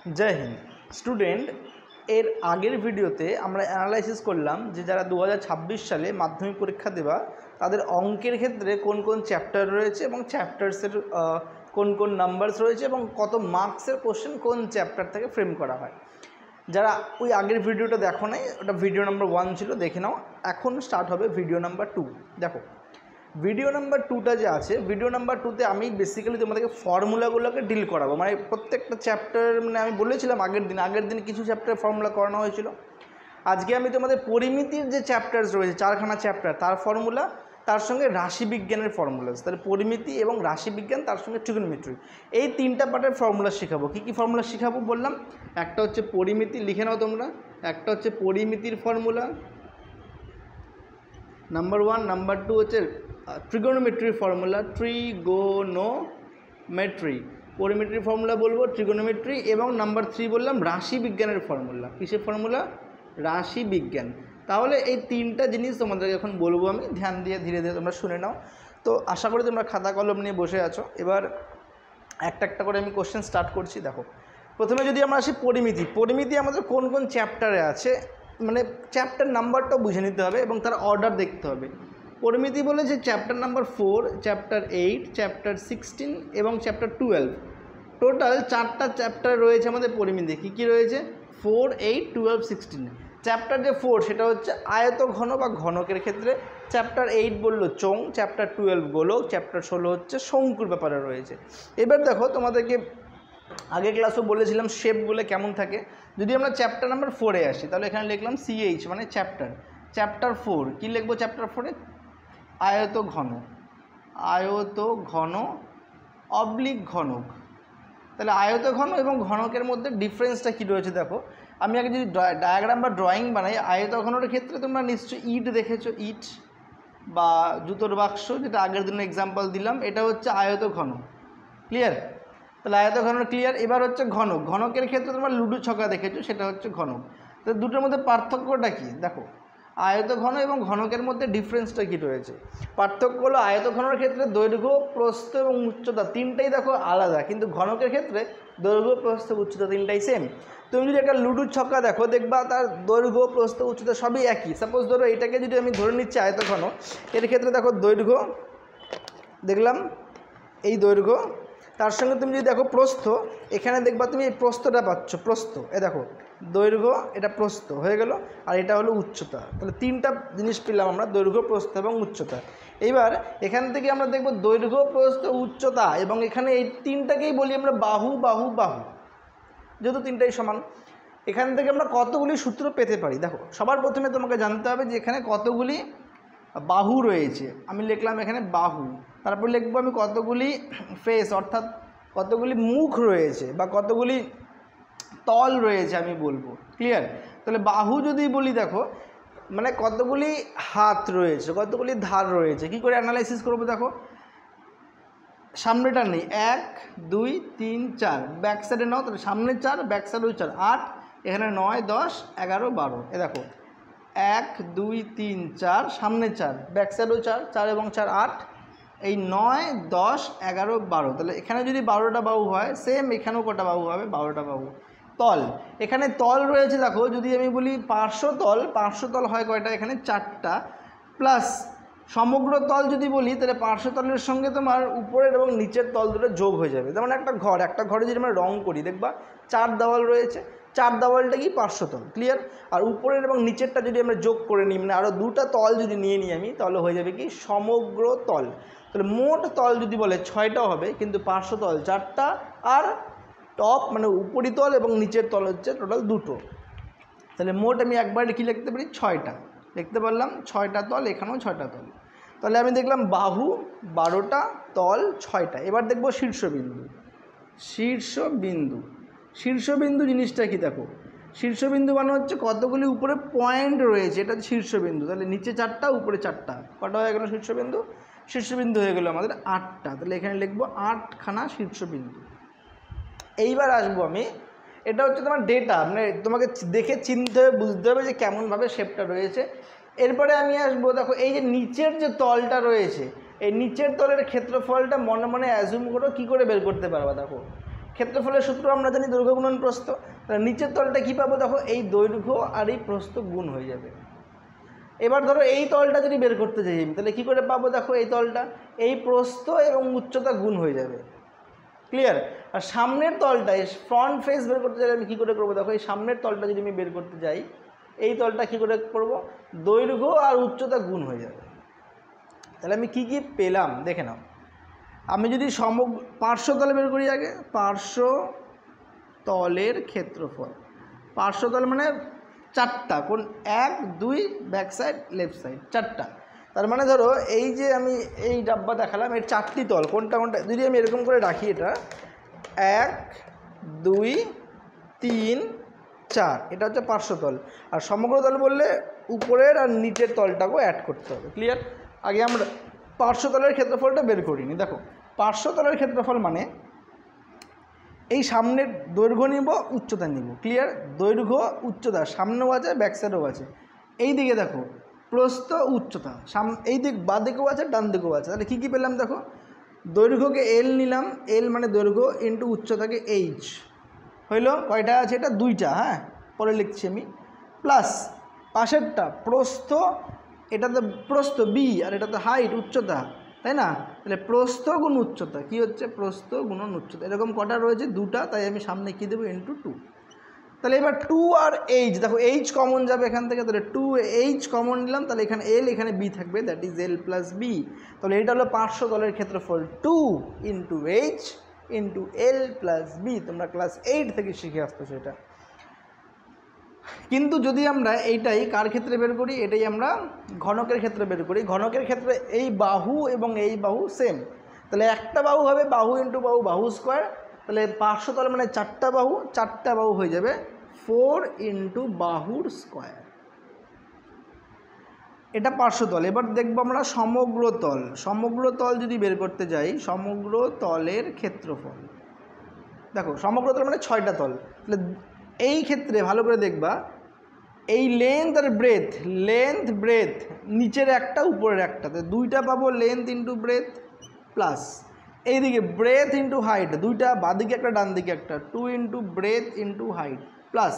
जय हिंद स्टूडेंट एर आगे भिडियोते আমরা অ্যানালাইসিস করলাম যে যারা 2026 সালে মাধ্যমিক পরীক্ষা দেবা তাদের অঙ্কের ক্ষেত্রে কোন কোন চ্যাপ্টার রয়েছে এবং চ্যাপ্টারসের কোন কোন নাম্বারস রয়েছে এবং কত মার্কসের কোশ্চেন কোন চ্যাপ্টার থেকে ফ্রেম করা হয়। যারা ওই আগের ভিডিওটা দেখো নাই, ওটা ভিডিও নাম্বার 1 ছিল, দেখে নাও। এখন স্টার্ট হবে ভিডিও নাম্বার 2। দেখো ভিডিও নাম্বার 2টা যে আছে, ভিডিও নাম্বার 2তে আমি বেসিক্যালি তোমাদেরকে ফর্মুলাগুলোকে ডিল করাবো। মানে প্রত্যেকটা চ্যাপ্টার, মানে আমি বলেছিলাম আগের দিন কিছু চ্যাপ্টার ফর্মুলা করানো হয়েছিল। আজকে আমি তোমাদের পরিমিতির যে চ্যাপ্টারস রয়েছে, 4খানা চ্যাপ্টার, তার ফর্মুলা, তার সঙ্গে রাশিবিজ্ঞানের ফর্মুলাস, তাহলে পরিমিতি এবং রাশিবিজ্ঞান, তার সঙ্গে ট্রিগোনোমেট্রি, এই 3টা পার্টের ফর্মুলা শেখাবো। কী কী ফর্মুলা শেখাবো বললাম? একটা হচ্ছে পরিমিতি, লিখে নাও তোমরা। একটা হচ্ছে পরিমিতির ফর্মুলা নাম্বার 1। নাম্বার 2 হচ্ছে ট্রিগোনোমেট্রির ফর্মুলা, ট্রিগোনোমেট্রি, পরিমিতির ফর্মুলা বলবো, ট্রিগোনোমেট্রি। এবং নাম্বার 3 বললাম রাশিবিজ্ঞানের ফর্মুলা। কিসের ফর্মুলা? রাশিবিজ্ঞান। তাহলে এই 3টা জিনিস তোমাদেরকে এখন বলবো আমি, ধ্যান দিয়ে ধীরে ধীরে তোমরা শুনে নাও। তো আশা করি তোমরা খাতা কলম নিয়ে বসে আছো। এবার একটা একটা করে আমি কোশ্চেন স্টার্ট করছি। দেখো প্রথমে যদি আমরা আসি পরিমিতি, পরিমিতি আমাদের কোন কোন চ্যাপ্টারে আছে, মানে চ্যাপ্টার নাম্বারটাও বুঝে নিতে হবে এবং তার অর্ডার দেখতে হবে। পরিমিতি বলে যে চ্যাপ্টার নাম্বার 4, চ্যাপ্টার 8, চ্যাপ্টার 16 এবং চ্যাপ্টার 12, টোটাল 4টা চ্যাপ্টার রয়েছে আমাদের পরিমিতি। কী কী রয়েছে? 4, 8, 12, 16। চ্যাপ্টার যে 4 সেটা হচ্ছে আয়ত ঘন বা ঘনকের ক্ষেত্রে, চ্যাপ্টার 8 বললো চোঙ, চ্যাপ্টার 12 গোলক, চ্যাপ্টার 16 হচ্ছে শঙ্কুর ব্যাপারে রয়েছে। এবার দেখো তোমাদেরকে আগের ক্লাসও বলেছিলাম শেপগুলো কেমন থাকে। যদি আমরা চ্যাপ্টার নাম্বার 4-এ আসি, তাহলে এখানে লিখলাম CH মানে চ্যাপ্টার। চ্যাপ্টার 4 কী লিখবো? চ্যাপ্টার 4-এ আয়ত ঘন, আয়ত ঘন অবলিক ঘনক। তাহলে আয়ত ঘন এবং ঘনকের মধ্যে ডিফারেন্সটা কী রয়েছে দেখো। আমি আগে যদি ডায়াগ্রাম বা ড্রয়িং বানাই, আয়ত ঘনের ক্ষেত্রে তোমরা নিশ্চয়ই ইট দেখেছো, ইট বা জুতোর বাক্স, যেটা আগের দিনে এক্সাম্পল দিলাম, এটা হচ্ছে আয়ত ঘন। ক্লিয়ার? তাহলে আয়ত ঘনক ক্লিয়ার। এবার হচ্ছে ঘনক, ঘনকের ক্ষেত্রে তোমরা লুডো ছক্কা দেখেছো, সেটা হচ্ছে ঘনক। তো দুটোর মধ্যে পার্থক্যটা কী দেখো, আয়ত ঘন এবং ঘনকের মধ্যে ডিফারেন্সটা কী রয়েছে? পার্থক্য হলো আয়ত ঘনের ক্ষেত্রে দৈর্ঘ্য, প্রস্থ এবং উচ্চতা 3টাই দেখো আলাদা, কিন্তু ঘনকের ক্ষেত্রে দৈর্ঘ্য, প্রস্থ, উচ্চতা 3টাই সেম। তুমি যদি একটা লুডুর ছক্কা দেখো, দেখবা তার দৈর্ঘ্য, প্রস্থ, উচ্চতা সবই একই। সাপোজ ধরো এটাকে যদি আমি ধরে নিচ্ছি আয়ত ঘন, এর ক্ষেত্রে দেখো দৈর্ঘ্য দেখলাম, এই দৈর্ঘ্য, তার সঙ্গে তুমি যদি দেখো প্রস্থ, এখানে দেখবা তুমি এই প্রস্থটা পাচ্ছ, প্রস্থ, এ দেখো দৈর্ঘ্য, এটা প্রস্থ হয়ে গেল, আর এটা হলো উচ্চতা। তাহলে 3টা জিনিস পেলাম আমরা, দৈর্ঘ্য, প্রস্থ এবং উচ্চতা। এইবার এখান থেকে আমরা দেখব দৈর্ঘ্য, প্রস্থ, উচ্চতা, এবং এখানে এই 3টাকেই বলি আমরা বাহু, বাহু, বাহু, যেহেতু 3টাই সমান। এখান থেকে আমরা কতগুলি সূত্র পেতে পারি দেখো। সবার প্রথমে তোমাকে জানতে হবে যে এখানে কতগুলি বাহু রয়েছে। আমি লিখলাম এখানে বাহু, তারপর লিখবো আমি কতগুলি ফেস, অর্থাৎ কতগুলি মুখ রয়েছে বা কতগুলি তল রয়েছে আমি বলবো। ক্লিয়ার? তাহলে বাহু যদি বলি দেখো, মানে কতগুলি হাত রয়েছে, কতগুলি ধার রয়েছে। কি করে অ্যানালাইসিস করবো দেখো, সামনেটা নেই, 1, 2, 3, 4, ব্যাক সাইডে নাও, তাহলে সামনে 4, ব্যাক সাইডেও 4, 8, এখানে 9, 10, 11, 12। এ দেখো 1, 2, 3, 4, সামনে 4, ব্যাক সাইডেও 4, 4 এবং 4, 8, এই 9, 10, 11, 12। তাহলে এখানে যদি 12টা বাহু হয়, সেম এখানেও কটা বাহু হবে? 12টা বাহু। তল, এখানে তল রয়েছে দেখো, যদি আমি বলি পার্শ্বতল, পার্শ্বতল হয় কয়টা? এখানে 4টা, প্লাস সমগ্র তল যদি বলি, তাহলে পার্শ্বতলের সঙ্গে তোমার উপরের এবং নিচের তল দুটো যোগ হয়ে যাবে। যেমন একটা ঘরে যদি আমরা রং করি, দেখবা 4 দেওয়াল রয়েছে, 4 দেওয়ালটা কি? পার্শ্বতল। ক্লিয়ার? আর উপরের এবং নিচেরটা যদি আমরা যোগ করে নিই, মানে আরও 2টা তল যদি নিয়ে নিই আমি, তাহলে হয়ে যাবে কি? সমগ্র তল। তাহলে মোট তল যদি বলে 6টা হবে, কিন্তু পার্শ্বতল 4টা, আর টপ মানে উপরিতল এবং নিচের তল হচ্ছে টোটাল 2টো। তাহলে মোট আমি একবারে কি লিখতে পারি? 6টা লিখতে পারলাম, 6টা তল, এখানেও 6টা তল। তাহলে আমি দেখলাম বাহু 12টা, তল 6টা। এবার দেখব শীর্ষবিন্দু। শীর্ষবিন্দু, শীর্ষবিন্দু জিনিসটা কি দেখো, শীর্ষবিন্দু মানে হচ্ছে কতগুলি উপরে পয়েন্ট রয়েছে, এটা হচ্ছে শীর্ষবিন্দু। তাহলে নিচে 4টা, উপরে 4টা, কটা হয়ে গেল শীর্ষবিন্দু? শীর্ষবিন্দু হয়ে গেল আমাদের 8টা। তাহলে এখানে লিখবো 8খানা শীর্ষবিন্দু। এইবার আসবো আমি, এটা হচ্ছে তোমার ডেটা, মানে তোমাকে দেখে চিনতে হবে, বুঝতে হবে যে কেমনভাবে শেপটা রয়েছে। এরপরে আমি আসবো, দেখো এই যে নিচের যে তলটা রয়েছে, এই নিচের তলের ক্ষেত্রফলটা মনে মনে অ্যাজুম করো, কী করে বের করতে পারবা? দেখো ক্ষেত্রফলের সূত্র আমরা জানি দৈর্ঘ্য গুণন প্রস্থ। তাহলে নিচের তলটা কী পাবো দেখো, এই দৈর্ঘ্য আর এই প্রস্থ গুণ হয়ে যাবে। এবার ধরো এই তলটা যদি বের করতে চাই আমি, তাহলে কী করে পাবো দেখো, এই তলটা এই প্রস্থ এবং উচ্চতা গুণ হয়ে যাবে। ক্লিয়ার? আর সামনের তলটা, ফ্রন্ট ফেস বের করতে চাইলে আমি কী করে করবো দেখো, এই সামনের তলটা যদি আমি বের করতে যাই, এই তলটা কী করে করবো, দৈর্ঘ্য আর উচ্চতা গুণ হয়ে যাবে। তাহলে আমি কি কি পেলাম দেখে নাও। আমি যদি পার্শ্বতল বের করি আগে, পার্শ্বতলের ক্ষেত্রফল, পার্শ্বতল মানে চারটা, কোন 1 2 ব্যাক সাইড লেফট সাইড চারটা। তার মানে ধরো এই যে আমি এই ডাব্বা দেখালাম, এর চারটি তল, কোনটা কোনটা যদি আমি এরকম করে রাখি, এটা 1 2 3 4, এটা হচ্ছে পার্শ্বতল। আর সমগ্রতল বললে উপরের আর নিচের তলটাকেও অ্যাড করতে হবে। ক্লিয়ার? আগে আমরা পার্শ্বতলের ক্ষেত্রফলটা বের করিনি। দেখো পার্শ্বতলের ক্ষেত্রফল মানে এই সামনের দৈর্ঘ্য নিব, উচ্চতা নিব। ক্লিয়ার? দৈর্ঘ্য উচ্চতা সামনেও আছে, ব্যাক সাইডেও আছে। এই দিকে দেখো প্রস্থ উচ্চতা, এই দিক বাঁ দিকেও আছে, ডান দিকেও আছে। তাহলে কী কী পেলাম দেখো, দৈর্ঘ্যকে এল নিলাম, এল মানে দৈর্ঘ্য, ইন্টু উচ্চতাকে এইচ, হইল কয়টা আছে, এটা 2টা, হ্যাঁ পরে লিখছি আমি, প্লাস পাশেরটা প্রস্থ, এটাতে প্রস্থ বি আর এটাতে হাইট উচ্চতা, তাই না? তাহলে প্রস্থ গুণ উচ্চতা কি হচ্ছে, প্রস্থ গুণন উচ্চতা, এরকম কটা রয়েছে 2টা, তাই আমি সামনে কী দেবো, ইন্টু 2। তাহলে এবার 2 আর এইচ, দেখো এইচ কমন যাবে এখান থেকে, তাহলে 2h কমন নিলাম, তাহলে এখানে এল এখানে বি থাকবে, that is L plus B. তাহলে এটা হলো পার্শ্বতলের ক্ষেত্রফল 2 into H into L plus B. তোমরা ক্লাস 8 থেকে শিখে আসতো সেটা। কিন্তু যদি আমরা এইটাই কার ক্ষেত্রে বের করি, এটাই আমরা ঘনকের ক্ষেত্রে বের করি। ঘনকের ক্ষেত্রে এই বাহু এবং এই বাহু সেম, তাহলে একটা বাহু হবে বাহু ইন্টু বাহু, বাহু স্কোয়ার। তাহলে পার্শ্বতল মানে চারটা বাহু হয়ে যাবে 4 ইন্টু বাহুর স্কোয়ার। এটা পার্শ্বতল। এবার দেখবো আমরা সমগ্র তল। সমগ্র তল যদি বের করতে যাই, সমগ্র তলের ক্ষেত্রফল, দেখো সমগ্র তল মানে 6টা তল। তাহলে এই ক্ষেত্রে ভালো করে দেখবা, এই লেন্থ আর ব্রেথ, লেন্থ ব্রেথ নিচের একটা উপরের একটা, তো 2টা পাবো লেন্থ ইন্টু ব্রেথ, প্লাস এইদিকে ব্রেথ ইন্টু হাইট, 2টা বাঁদিকে একটা ডান দিকে একটা, 2 into breadth into height, plus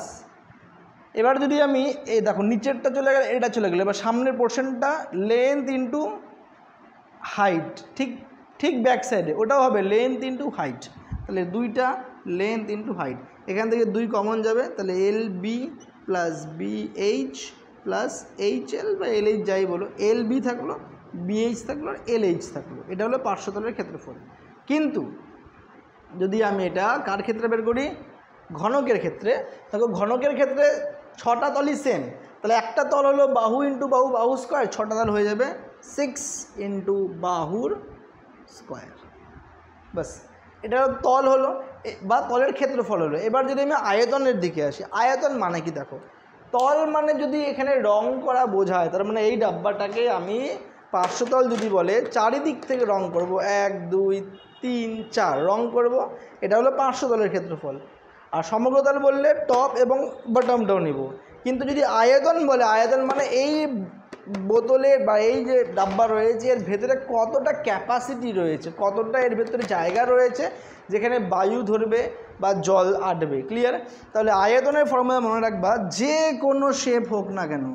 এবার যদি আমি এই দেখো নিচেরটা চলে গেলে এটা চলে গেলো, এবার সামনের পোর্শনটা লেন্থ ইন্টু হাইট, ঠিক ব্যাক সাইডে ওটাও হবে লেন্থ ইন্টু হাইট। তাহলে 2টা লেন্থ ইন্টু হাইট, এখান থেকে 2 কমন যাবে, তাহলে L B plus B H plus H L বা এল এইচ যাই বলো, এল বি থাকলো, বিএইচ থাকলো আর এল এইচ থাকলো। এটা হলো পার্শ্বতলের ক্ষেত্রফল। কিন্তু যদি আমি এটা কার ক্ষেত্রে বের করি, ঘনকের ক্ষেত্রে, দেখো ঘনকের ক্ষেত্রে 6টা তলই সেম, তাহলে একটা তল হলো বাহু ইন্টু বাহু, বাহু স্কোয়ার, 6টা তল হয়ে যাবে 6 ইন্টু বাহুর স্কোয়ার। বাস, এটা তল হলো বা তলের ক্ষেত্রফল হলো। এবার যদি আমি আয়তনের দিকে আসি, আয়তন মানে কি দেখো, তল মানে যদি এখানে রং করা বোঝায়, তার মানে এই ডাব্বাটাকে আমি পার্শ্বতল যদি বলে চারিদিক থেকে রং করব, 1 2 3 4 রং করব, এটা হলো পার্শ্বতলের ক্ষেত্রফল। আর সমগ্রতল বললে টপ এবং বটমটাও নিব। কিন্তু যদি আয়তন বলে, আয়তন মানে এই বোতলের বা এই যে ডাব্বা রয়েছে এর ভেতরে কতটা ক্যাপাসিটি রয়েছে, কতটা এর ভেতরে জায়গা রয়েছে যেখানে বায়ু ধরবে বা জল আটবে। ক্লিয়ার? তাহলে আয়তনের ফর্মুলা মনে রাখবা, যে কোনো শেপ হোক না কেন,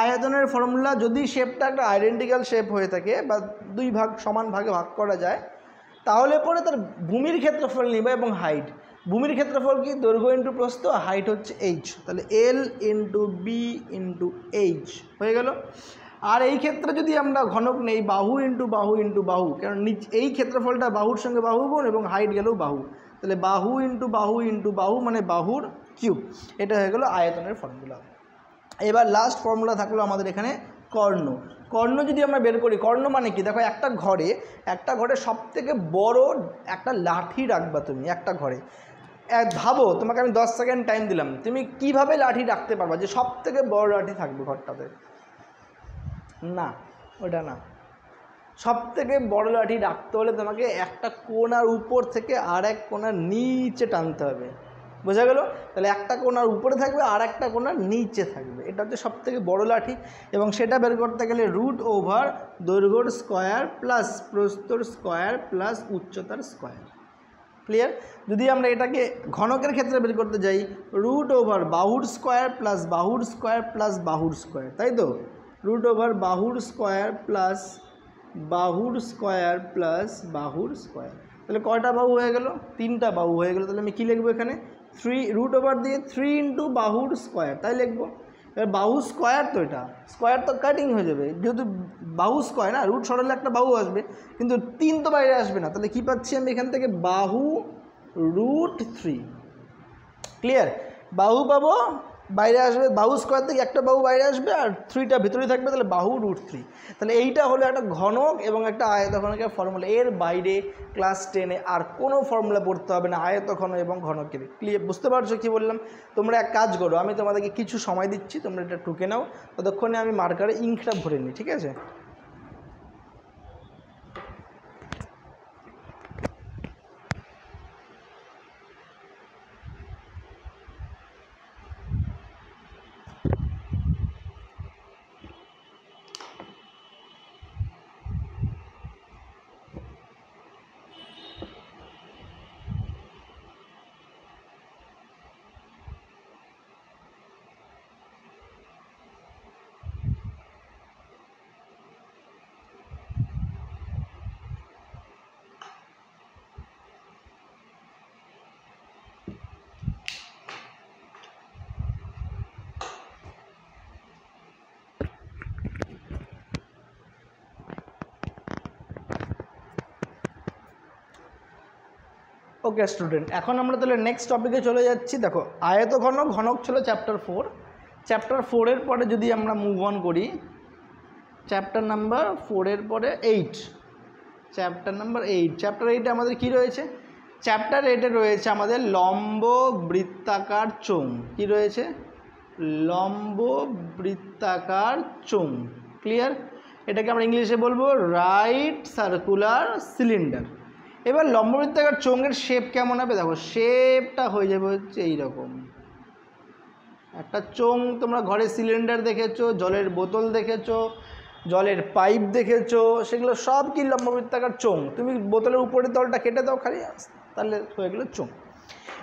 আয়তনের ফর্মুলা যদি শেপটা একটা আইডেন্টিক্যাল শেপ হয়ে থাকে বা 2 ভাগ সমান ভাগে ভাগ করা যায়, তাহলে পরে তার ভূমির ক্ষেত্রফল নিবে এবং হাইট। ভূমির ক্ষেত্রফল কি, দৈর্ঘ্য ইন্টু প্রস্থ, হাইট হচ্ছে এইচ, তাহলে L into B into H হয়ে গেল। আর এই ক্ষেত্রে যদি আমরা ঘনক নেই, বাহু ইন্টু বাহু ইন্টু বাহু, কারণ এই ক্ষেত্রফলটা বাহুর সঙ্গে বাহু গুণ এবং হাইট গেলেও বাহু, তাহলে বাহু ইন্টু বাহু মানে বাহুর কিউব। এটা হয়ে গেল আয়তনের ফর্মুলা। এবার লাস্ট ফর্মুলা থাকলো আমাদের এখানে কর্ণ। কর্ণ যদি আমরা বের করি, কর্ণ মানে কি দেখো, একটা ঘরে সবথেকে বড় একটা লাঠি রাখবা তুমি একটা ঘরে। ভাবো, তোমাকে আমি 10 সেকেন্ড টাইম দিলাম, তুমি কিভাবে লাঠি রাখতে পারবা যে সব থেকে বড় লাঠি থাকবে ঘরটাতে? না, ওটা না। সব থেকে বড় লাঠি রাখতে হলে তোমাকে একটা কোণার উপর থেকে আর এক কোণার নিচে টানতে হবে। বোঝা গেল? তাহলে একটা কোণার উপরে থাকবে আর একটা কোণার নিচে থাকবে, এটা হচ্ছে সব থেকে বড় লাঠি। এবং সেটা বের করতে গেলে √ দৈর্ঘ্যর স্কোয়ার প্লাস প্রস্থর স্কোয়ার প্লাস উচ্চতার স্কোয়ার। ক্লিয়ার। যদি আমরা এটাকে ঘনকের ক্ষেত্রে বের করতে যাই, রুট ওভার বাহুর স্কোয়ার প্লাস বাহুর স্কোয়ার প্লাস বাহুর স্কোয়ার, তাই তো, রুট ওভার বাহুর স্কোয়ার প্লাস বাহুর স্কোয়ার প্লাস বাহুর স্কোয়ার, তাহলে কয়টা বাহু হয়ে গেল? 3টা বাহু হয়ে গেল। তাহলে আমি কী লিখবো এখানে? 3 রুট ওভার দিয়ে 3 ইন্টু বাহুর স্কোয়ার, তাই লিখবো। এবার বাহু স্কোয়ার, তো এটা স্কোয়ার তো কাটিং হয়ে যাবে, যেহেতু বাহু স্কোয়ার না, রুট সরালে একটা বাহু আসবে, কিন্তু 3 তো বাইরে আসবে না। তাহলে কী পাচ্ছি আমি এখান থেকে? বাহু রুট 3। ক্লিয়ার? বাহু পাবো, বাইরে আসবে বাহু স্কোয়ার থেকে একটা বাহু বাইরে আসবে, আর 3টা ভিতরেই থাকবে, তাহলে বাহু রুট 3। তাহলে এইটা হলো একটা ঘনক এবং একটা আয়তঘনকের ফর্মুলা। এর বাইরে ক্লাস 10-এ আর কোনো ফর্মুলা পড়তে হবে না আয়তঘন এবং ঘনকের। ক্লিয়ার? বুঝতে পারছো কী বললাম? তোমরা এক কাজ করো, আমি তোমাদেরকে কিছু সময় দিচ্ছি, তোমরা এটা টুকে নাও, ততক্ষণে আমি মার্কারে ইঙ্কটা ভরে নিই, ঠিক আছে? ওকে স্টুডেন্ট, এখন আমরা তাহলে নেক্সট টপিকে চলে যাচ্ছি। দেখো, আয়তঘনক ঘনক ছিল চ্যাপ্টার 4। চ্যাপ্টার 4-এর পরে যদি আমরা মুভ অন করি, চ্যাপ্টার নাম্বার 4-এর পরে 8, চ্যাপ্টার নাম্বার 8। চ্যাপ্টার 8-এ আমাদের কি রয়েছে? চ্যাপ্টার 8-এ রয়েছে আমাদের লম্ব বৃত্তাকার চোঙ। কি রয়েছে? লম্ব বৃত্তাকার চোঙ। ক্লিয়ার? এটাকে আমরা ইংলিশে বলবো রাইট সার্কুলার সিলিন্ডার। এবার লম্ব বৃত্তাকার চোঙের শেপ কেমন হবে? দেখো, শেপটা হয়ে যাবে হচ্ছে এইরকম একটা চোঙ। তোমরা ঘরে সিলিন্ডার দেখেছো, জলের বোতল দেখেছো, জলের পাইপ দেখেছো, সেগুলো সব কি লম্ব বৃত্তাকার চোঙ। তুমি বোতলের উপরের তলটা কেটে দাও খালি, তাহলে হয়ে গেলো চোঙ।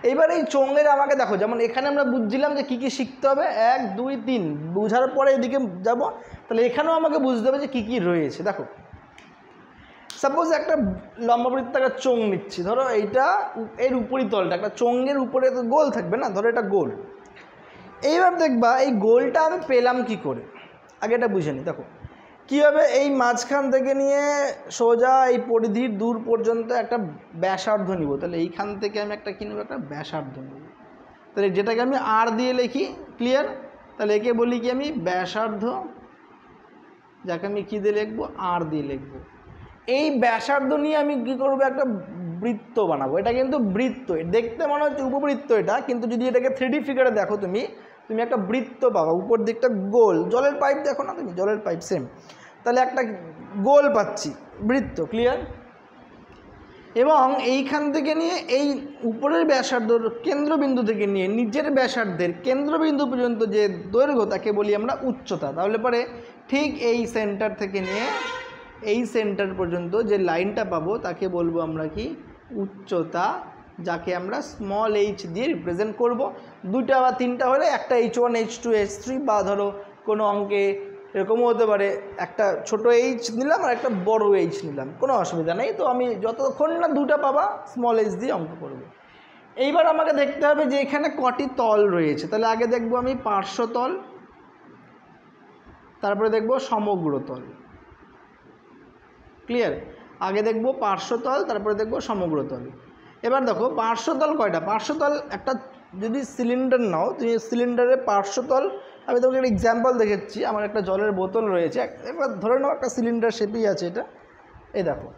এইবার এই চোঙের আমাকে দেখো, যেমন এখানে আমরা বুঝছিলাম যে কী কী শিখতে হবে, 1 2 3 বুঝার পরে এদিকে যাব, তাহলে এখানেও আমাকে বুঝতে হবে যে কী কী রয়েছে। দেখো, সাপোজ একটা লম্ব বৃত্তাকার চোঙ নিচ্ছি, ধরো এইটা, এর উপরিতলটা একটা চোঙের উপরে তো গোল থাকবে না, ধরো এটা গোল। এইবার দেখবা এই গোলটা আমি পেলাম কি করে, আগে এটা বুঝে নিই। দেখো কীভাবে, এই মাঝখান থেকে নিয়ে সোজা এই পরিধির দূর পর্যন্ত একটা ব্যাসার্ধ নিব। তাহলে এইখান থেকে আমি একটা কী নেব? একটা ব্যাসার্ধ নেব। তাহলে যেটাকে আমি আর দিয়ে লিখি। ক্লিয়ার? তাহলে একে বলি কি আমি? ব্যাসার্ধ, যাকে আমি কী দিয়ে লিখবো? আর দিয়ে লিখবো। এই ব্যাসার্ধ নিয়ে আমি কী করবো? একটা বৃত্ত বানাবো। এটা কিন্তু বৃত্ত, দেখতে মনে হচ্ছে উপবৃত্ত এটা, কিন্তু যদি এটাকে 3D ফিগারে দেখো তুমি একটা বৃত্ত পাবা। উপর দিকটা গোল, জলের পাইপ দেখো না তুমি, জলের পাইপ সেম, তাহলে একটা গোল পাচ্ছি, বৃত্ত। ক্লিয়ার? এবং এইখান থেকে নিয়ে এই উপরের ব্যাসার্ধর কেন্দ্রবিন্দু থেকে নিয়ে নিচের ব্যাসার্ধের কেন্দ্রবিন্দু পর্যন্ত যে দৈর্ঘ্য, তাকে বলি আমরা উচ্চতা। তাহলে পরে ঠিক এই সেন্টার থেকে নিয়ে এই সেন্টার পর্যন্ত যে লাইনটা পাবো, তাকে বলবো আমরা কি? উচ্চতা, যাকে আমরা স্মল h দিয়ে রিপ্রেজেন্ট করব। 2টা বা 3টা হলে একটা h1 h2 h3, বা ধরো কোনো অঙ্কে এরকমও হতে পারে, একটা ছোট h নিলাম আর একটা বড় h নিলাম, কোনো অসুবিধা নেই। তো আমি যতক্ষণ না 2টা পাবা স্মল h দিয়ে অঙ্ক করব। এইবার আমাকে দেখতে হবে যে এখানে কটি তল রয়েছে। তাহলে আগে দেখব আমি পার্শ্বতল, তারপরে দেখব সমগ্রতল। ক্লিয়ার? আগে দেখব পার্শ্বতল, তারপরে দেখব সমগ্রতল। এবার দেখো পার্শ্বতল কয়টা? পার্শ্বতল একটা, যদি সিলিন্ডার নাও তুমি, সিলিন্ডারের পার্শ্বতল, আমি তোমাকে একটা এক্সাম্পল দেখাচ্ছি। আমার একটা জলের বোতল রয়েছে, এবার ধরে নাও একটা সিলিন্ডার শেপেই আছে এটা। এই দেখো,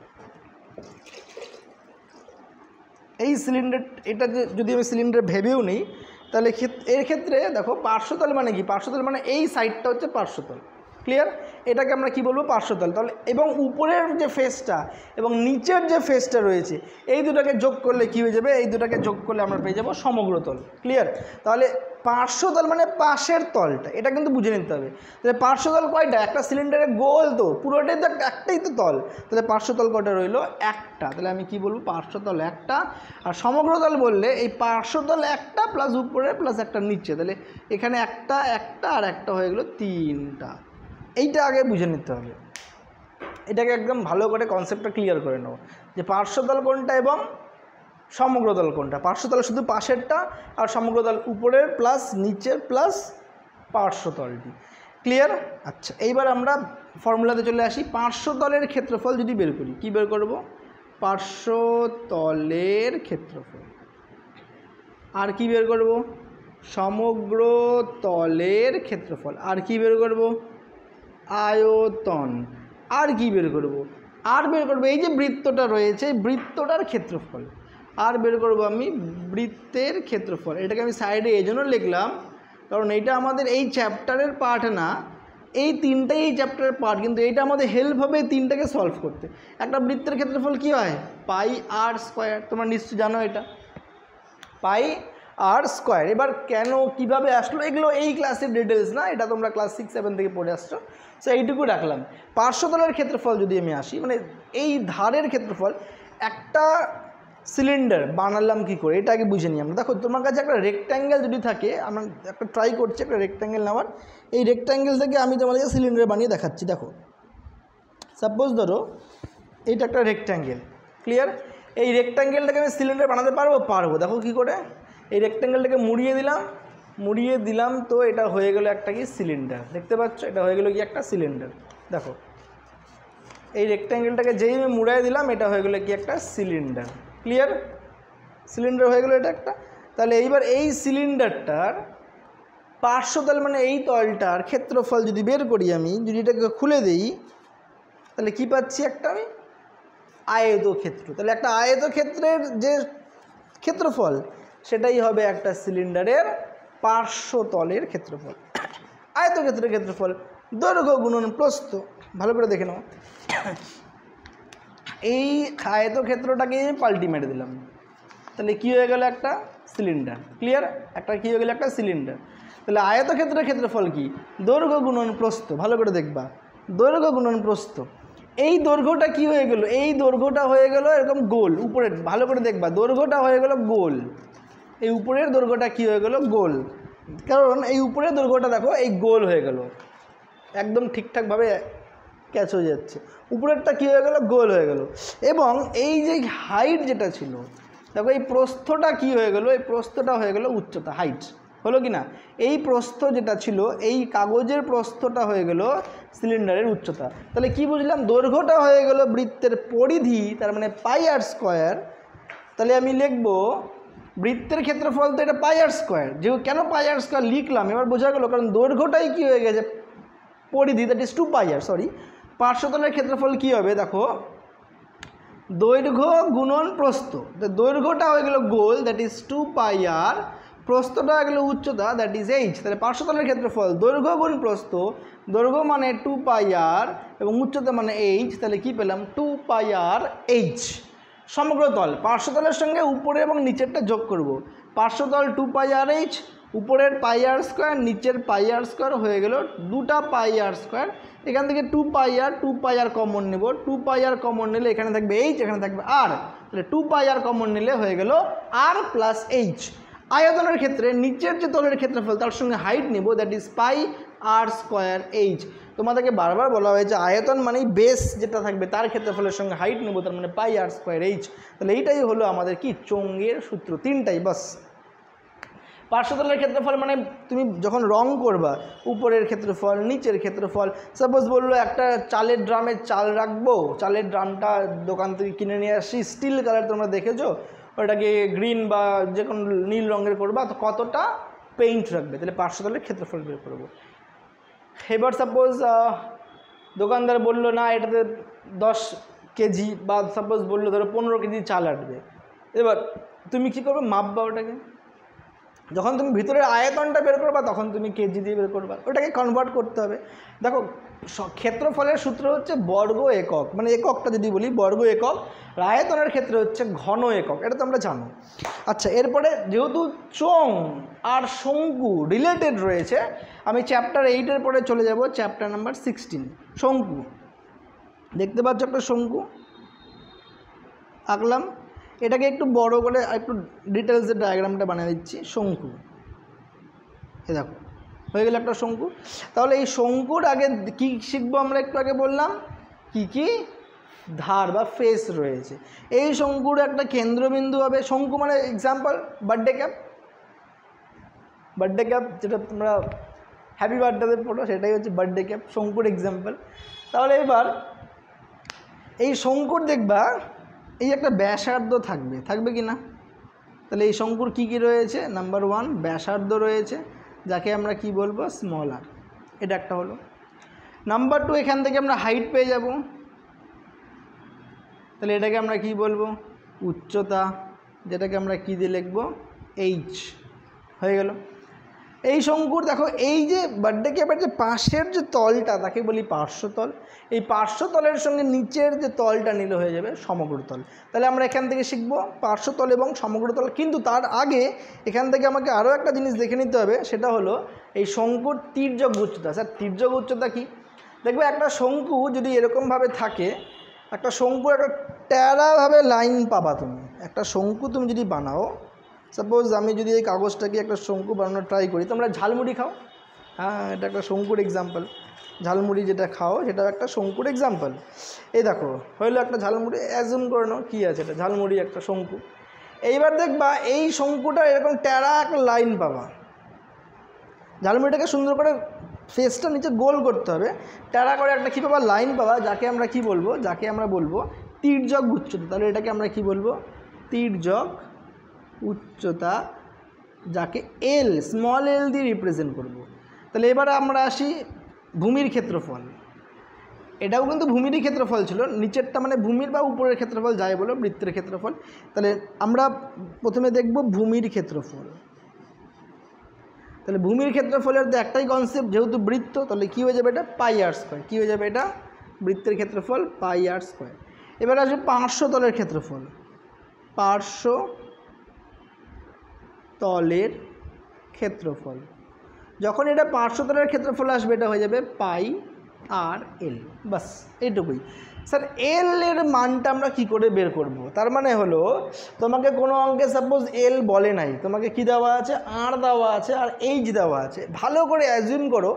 এই সিলিন্ডার, এটা যদি আমি সিলিন্ডার ভেবেও নিই, তাহলে এর ক্ষেত্রে দেখো পার্শ্বতল মানে কি? পার্শ্বতল মানে এই সাইডটা হচ্ছে পার্শ্বতল। ক্লিয়ার? এটাকে আমরা কি বলবো? পার্শ্বতল। তাহলে এবং উপরের যে ফেসটা এবং নিচের যে ফেসটা রয়েছে এই দুটাকে যোগ করলে কি হয়ে যাবে? এই দুটাকে যোগ করলে আমরা পেয়ে যাবো সমগ্রতল। ক্লিয়ার? তাহলে পার্শ্বতল মানে পাশের তলটা, এটা কিন্তু বুঝে নিতে হবে। তাহলে পার্শ্বতল কয়টা? একটা সিলিন্ডারের গোল তো পুরোটাই তো একটাই তো তল, তাহলে পার্শ্বতল কয়টা রইলো? একটা। তাহলে আমি কি বলবো? পার্শ্বতল একটা। আর সমগ্রতল বললে এই পার্শ্বতল একটা প্লাস উপরে প্লাস একটা নিচে, তাহলে এখানে একটা একটা আর একটা হয়ে গেলো তিনটা। এইটা আগে বুঝে নিতে হবে, এটাকে একদম ভালো করে কনসেপ্টটা ক্লিয়ার করে নেব যে পার্শ্বতল কোনটা এবং সমগ্রতল কোনটা। পার্শ্বতল শুধু পাশেরটা আর সমগ্রতল উপরের প্লাস নিচের প্লাস পার্শ্বতলটি। ক্লিয়ার? আচ্ছা, এইবার আমরা ফর্মুলাতে চলে আসি। পার্শ্বতলের ক্ষেত্রফল যদি বের করি, কি বের করব? পার্শ্বতলের ক্ষেত্রফল। আর কি বের করব? সমগ্র তলের ক্ষেত্রফল। আর কি বের করব? আয়তন। আর কি বের করব? আর বের করব এই যে বৃত্তটা রয়েছে বৃত্তটার ক্ষেত্রফল। আর বের করব আমি বৃত্তের ক্ষেত্রফল। এটাকে আমি সাইডে এই জন্য লিখলাম কারণ এইটা আমাদের এই চ্যাপ্টারের পার্ট না, এই তিনটাই এই চ্যাপ্টারের পার্ট, কিন্তু এইটা আমাদের হেল্প হবে এই তিনটাকে সলভ করতে। একটা বৃত্তের ক্ষেত্রফল কি হয়? পাই আর স্কোয়ার, তোমরা নিশ্চয়ই জানো এটা, পাই আর স্কোয়ার। এবার কেন কিভাবে আসলো এগুলো এই ক্লাসের ডিটেলস না, এটা তোমরা ক্লাস 6-7 থেকে পড়ে আসছো, সো এইটুকু রাখলাম। পার্শ্বতলের ক্ষেত্রফল যদি আমি আসি, মানে এই ধারের ক্ষেত্রফল, একটা সিলিন্ডার বানালাম কি করে এটা আগে বুঝে নিই আমরা। দেখো তোমার কাছে একটা রেক্ট্যাঙ্গেল যদি থাকে, আমরা একটা ট্রাই করছি একটা রেক্ট্যাঙ্গেল নেওয়ার। এই রেক্ট্যাঙ্গেল থেকে আমি তোমাদেরকে সিলিন্ডার বানিয়ে দেখাচ্ছি। দেখো সাপোজ ধরো এইটা একটা রেক্ট্যাঙ্গেল। ক্লিয়ার? এই রেক্ট্যাঙ্গেলটাকে আমি সিলিন্ডার বানাতে পারবো? পারবো। দেখো কি করে, এই রেক্ট্যাঙ্গেলটাকে মুড়িয়ে দিলাম তো এটা হয়ে গেল একটা কি সিলিন্ডার। দেখতে পাচ্ছ? এটা হয়ে গেল কি একটা সিলিন্ডার। দেখো এই রেক্ট্যাঙ্গেলটাকে যেই আমি মুড়াই দিলাম এটা হয়ে গেল কি একটা সিলিন্ডার। ক্লিয়ার? সিলিন্ডার হয়ে গেল এটা একটা। তাহলে এইবার এই সিলিন্ডারটার পার্শ্বতল মানে এই তলটার ক্ষেত্রফল যদি বের করি, আমি যদি এটাকে খুলে দিই তাহলে কি পাচ্ছি? একটা আমি আয়তক্ষেত্র। তাহলে একটা আয়তক্ষেত্রের যে ক্ষেত্রফল সেটাই হবে একটা সিলিন্ডারের পার্শ্বতলের ক্ষেত্রফল। আয়তক্ষেত্রের ক্ষেত্রফল দৈর্ঘ্য গুণন প্রস্থ। ভালো করে দেখে নাও, এই আয়তক্ষেত্রটাকে পাল্টি মেরে দিলাম, তাহলে কি হয়ে গেল? একটা সিলিন্ডার। ক্লিয়ার? একটা কি হয়ে গেল? একটা সিলিন্ডার। তাহলে আয়তক্ষেত্রের ক্ষেত্রফল কি? দৈর্ঘ্য গুণন প্রস্থ। ভালো করে দেখবা, দৈর্ঘ্য গুণন প্রস্থ। এই দৈর্ঘ্যটা কি হয়ে গেল? এই দৈর্ঘ্যটা হয়ে গেল এরকম গোল উপরের। ভালো করে দেখবা, দৈর্ঘ্যটা হয়ে গেল গোল। এই উপরের দৈর্ঘ্যটা কি হয়ে গেল? গোল। কারণ এই উপরের দৈর্ঘ্যটা দেখো এই গোল হয়ে গেল, একদম ঠিকঠাকভাবে ক্যাচ হয়ে যাচ্ছে। উপরেরটা কি হয়ে গেল? গোল হয়ে গেল। এবং এই যে হাইট যেটা ছিল, দেখো এই প্রস্থটা কি হয়ে গেল? এই প্রস্থটা হয়ে গেল উচ্চতা, হাইট। হলো কি না? এই প্রস্থ যেটা ছিল, এই কাগজের প্রস্থটা হয়ে গেল সিলিন্ডারের উচ্চতা। তাহলে কি বুঝলাম? দৈর্ঘ্যটা হয়ে গেল বৃত্তের পরিধি, তার মানে পাই আর স্কোয়ার। তাহলে আমি লিখব বৃত্তের ক্ষেত্রফল তো এটা পাই আর স্কোয়ার। যেহেতু কেন পাই আর স্কোয়ার লিখলাম এবার বোঝা গেল, কারণ দৈর্ঘ্যটাই কি হয়ে গেছে? পরিধি, that is 2 pi R. Sorry, পার্শ্বতলের ক্ষেত্রফল কি হবে? দেখো দৈর্ঘ্য গুণন প্রস্থ। দৈর্ঘ্যটা হয়ে গেল গোল, দ্যাট ইজ 2 পাই আর। প্রস্থটা হয়ে গেল উচ্চতা, দ্যাট ইজ এইচ। তাহলে পার্শ্বতলের ক্ষেত্রফল দৈর্ঘ্য গুণ প্রস্থ। দৈর্ঘ্য মানে 2 পাই আর এবং উচ্চতা মানে এইচ। তাহলে কি পেলাম? 2 পাই আর এইচ। সমগ্রতল, পার্শ্বতলের সঙ্গে উপরে এবং নিচেরটা যোগ করব। পার্শ্বতল 2 পাই আর এইচ, উপরের পাই আর স্কোয়ার, নিচের পাই আর স্কোয়ার হয়ে গেল 2টা পাই আর স্কোয়ার। এখান থেকে 2 পাই আর কমন নেব। 2 পাই আর কমন নিলে এখানে থাকবে এইচ, এখানে থাকবে আর। তাহলে 2 পাই আর কমন নিলে হয়ে গেল আর প্লাস এইচ। আয়তনের ক্ষেত্রে নিচের যে তলের ক্ষেত্রফল তার সঙ্গে হাইট নেব, that is pi R square H. তোমাদেরকে বারবার বলা হয়েছে আয়তন মানেই বেস যেটা থাকবে তার ক্ষেত্রফলের সঙ্গে হাইট নেব, তার মানে পাই আর স্কোয়ার এইচ। তাহলে এইটাই হলো আমাদের কি চোঙের সূত্র, তিনটাই বাস। পার্শ্বতলের ক্ষেত্রফল মানে তুমি যখন রং করবা উপরের ক্ষেত্রফল, নিচের ক্ষেত্রফল। সাপোজ বললো একটা চালের ড্রামে চাল রাখবো, চালের ড্রামটা দোকান থেকে কিনে নিয়ে আসি, স্টিল কালার তোমরা দেখেছো, ওটাকে গ্রিন বা যে কোনো নীল রঙের করবা, তো কতটা পেইন্ট রাখবে, তাহলে পার্শ্বতলের ক্ষেত্রফল বের করবো। এবার সাপোজ দোকানদার বললো না এটাতে 10 কেজি বা সাপোজ বললো ধরো 15 কেজি চাল আসবে। এবার তুমি কী করবে? মাপবা ওটাকে, যখন তুমি ভিতরের আয়তনটা বের করবা তখন তুমি কেজি দিয়ে বের করবা, ওটাকে কনভার্ট করতে হবে। দেখো ক্ষেত্রফলের সূত্র হচ্ছে বর্গ একক, মানে এককটা যদি বলি বর্গ একক, আয়তনের ক্ষেত্রে হচ্ছে ঘন একক, এটা তো আমরা জানো। আচ্ছা, এরপরে যেহেতু চোঙ আর শঙ্কু রিলেটেড রয়েছে, আমি চ্যাপ্টার 8-এর পরে চলে যাব চ্যাপ্টার নাম্বার 16, শঙ্কু। দেখতে পাচ্ছ একটা শঙ্কু আঁকলাম, এটাকে একটু বড় করে একটু ডিটেলসের ডায়াগ্রামটা বানিয়ে দিচ্ছি। শঙ্কু, এ দেখো হয়ে গেল একটা শঙ্কু। তাহলে এই শঙ্কুর আগে কি শিখবো আমরা? একটু আগে বললাম কি কি ধার বা ফেস রয়েছে। এই শঙ্কুর একটা কেন্দ্রবিন্দু হবে। শঙ্কু মানে example birthday cap, birthday cap যেটা তোমরা হ্যাপি বার্থডেতে পড়ো, সেটাই হচ্ছে বার্থডে ক্যাপ, শঙ্কুর এক্সাম্পল। তাহলে এবার এই শঙ্কুর দেখবা এই একটা ব্যাসার্ধ থাকবে, থাকবে কি না? তাহলে এই শঙ্কুর কি কি রয়েছে? নাম্বার 1 ব্যাসার্ধ রয়েছে, যাকে আমরা কি বলবো? স্মল আর, এটা একটা হলো। নাম্বার 2 এখান থেকে আমরা হাইট পেয়ে যাব, তাহলে এটাকে আমরা কি বলবো? উচ্চতা, যেটাকে আমরা কি দিয়ে লিখবো? এইচ, হয়ে গেল। এই শঙ্কুর দেখো এই যে বার্থডে ক্যাপের যে পাশের যে তলটা তাকে বলি পার্শ্বতল, এই পার্শ্বতলের সঙ্গে নিচের যে তলটা নিলে হয়ে যাবে সমগ্রতল। তাহলে আমরা এখান থেকে শিখবো পার্শ্বতল এবং সমগ্রতল। কিন্তু তার আগে এখান থেকে আমাকে আরও একটা জিনিস দেখে নিতে হবে, সেটা হলো এই শঙ্কুর তির্যক উচ্চতা। স্যার তির্যক উচ্চতা কি? দেখবে একটা শঙ্কু যদি এরকমভাবে থাকে, একটা শঙ্কু একটা ট্যাড়াভাবে লাইন পাবা তুমি। একটা শঙ্কু তুমি যদি বানাও, সাপোজ আমি যদি এই কাগজটাকে একটা শঙ্কু বানানোর ট্রাই করি, তোমরা ঝালমুড়ি খাও, হ্যাঁ এটা একটা শঙ্কুর এক্সাম্পল। ঝালমুড়ি যেটা খাও সেটাও একটা শঙ্কুর এক্সাম্পল। এই দেখো হইলো একটা ঝালমুড়ি, অ্যাজুম করে নাও কী আছে, এটা ঝালমুড়ি একটা শঙ্কু। এইবার দেখবা এই শঙ্কুটা এরকম ট্যাড়া একটা লাইন পাবা। ঝালমুড়িটাকে সুন্দর করে ফেসটা নিচে গোল করতে হবে, ট্যাড়া করে একটা কী পাবা? লাইন পাবা, যাকে আমরা কি বলবো? যাকে আমরা বলবো তির্যক উচ্চতা। তাহলে এটাকে আমরা কি বলবো? তির্যক উচ্চতা, যাকে এল, স্মল এল দিয়ে রিপ্রেজেন্ট করব। তাহলে এবারে আমরা আসি ভূমির ক্ষেত্রফল। এটাও কিন্তু ভূমিরই ক্ষেত্রফল ছিল, নিচেরটা মানে ভূমির বা উপরের ক্ষেত্রফল যাই বলো, বৃত্তের ক্ষেত্রফল। তাহলে আমরা প্রথমে দেখব ভূমির ক্ষেত্রফল। তাহলে ভূমির ক্ষেত্রফলের তো একটাই কনসেপ্ট, যেহেতু বৃত্ত, তাহলে কী হয়ে যাবে? এটা পাই আর স্কোয়ার। কী হয়ে যাবে? এটা বৃত্তের ক্ষেত্রফল পাই আর স্কোয়ার। এবার আসবে পার্শ্বতলের ক্ষেত্রফল। পার্শ্বতলের ক্ষেত্রফল, যখন এটা পার্শ্বতলের ক্ষেত্রফল আসবে, এটা হয়ে যাবে পাই আর এল, বাস এইটুকুই। স্যার এল এর মানটা আমরা কি করে বের করব? তার মানে হলো তোমাকে কোনো অঙ্কে সাপোজ এল বলে নাই, তোমাকে কি দেওয়া আছে? আর দেওয়া আছে আর এইচ দেওয়া আছে। ভালো করে অ্যাজিউম করো